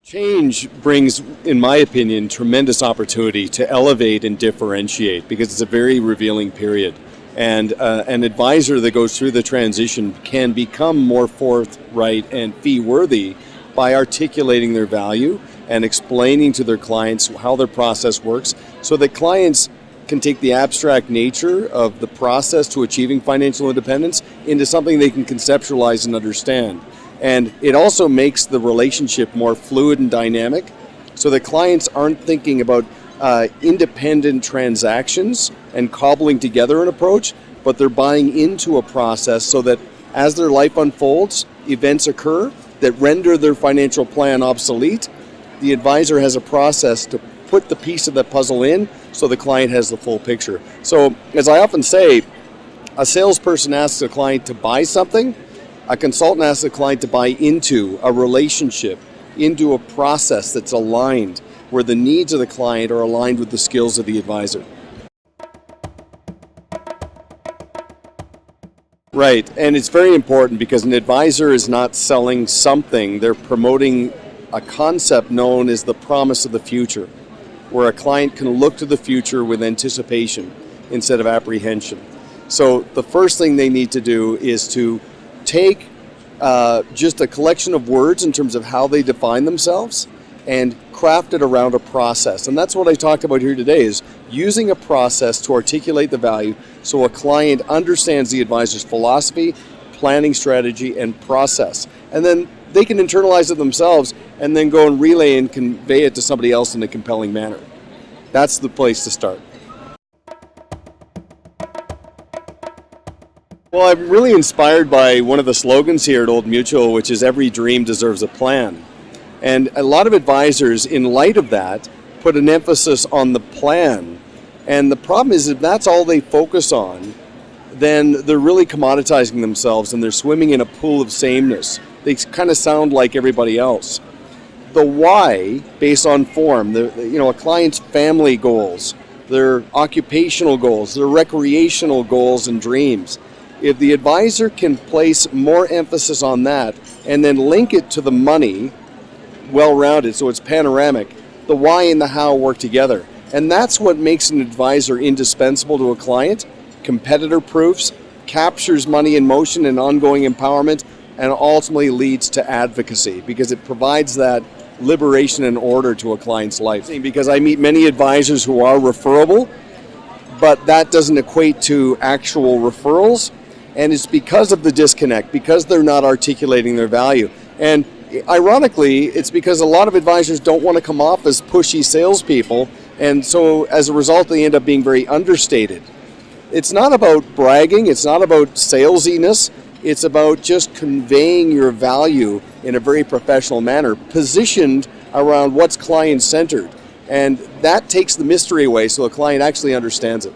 Change brings, in my opinion, tremendous opportunity to elevate and differentiate because it's a very revealing period. And an advisor that goes through the transition can become more forthright and fee-worthy by articulating their value and explaining to their clients how their process works so that clients can take the abstract nature of the process to achieving financial independence into something they can conceptualize and understand. And it also makes the relationship more fluid and dynamic so that clients aren't thinking about independent transactions and cobbling together an approach, but they're buying into a process so that as their life unfolds, events occur that render their financial plan obsolete. The advisor has a process to put the piece of the puzzle in so the client has the full picture. So as I often say, a salesperson asks a client to buy something, a consultant asks a client to buy into a relationship, into a process that's aligned, where the needs of the client are aligned with the skills of the advisor. Right, and it's very important because an advisor is not selling something, they're promoting a concept known as the promise of the future, where a client can look to the future with anticipation instead of apprehension. So the first thing they need to do is to take just a collection of words in terms of how they define themselves and craft it around a process. And that's what I talked about here today, is using a process to articulate the value so a client understands the advisor's philosophy, planning strategy, and process. And then they can internalize it themselves and then go and relay and convey it to somebody else in a compelling manner. That's the place to start. Well, I'm really inspired by one of the slogans here at Old Mutual, which is every dream deserves a plan. And a lot of advisors, in light of that, put an emphasis on the plan. And the problem is, if that's all they focus on, then they're really commoditizing themselves and they're swimming in a pool of sameness. They kind of sound like everybody else. The why, based on form, a client's family goals, their occupational goals, their recreational goals and dreams. If the advisor can place more emphasis on that and then link it to the money, well-rounded, so it's panoramic, the why and the how work together. And that's what makes an advisor indispensable to a client, competitor-proofs, captures money in motion and ongoing empowerment, and ultimately leads to advocacy because it provides that liberation and order to a client's life. Because I meet many advisors who are referable, but that doesn't equate to actual referrals. And it's because of the disconnect, because they're not articulating their value. And ironically, it's because a lot of advisors don't want to come off as pushy salespeople, and so as a result, they end up being very understated. It's not about bragging, it's not about salesiness, it's about just conveying your value in a very professional manner, positioned around what's client-centered. And that takes the mystery away so the client actually understands it.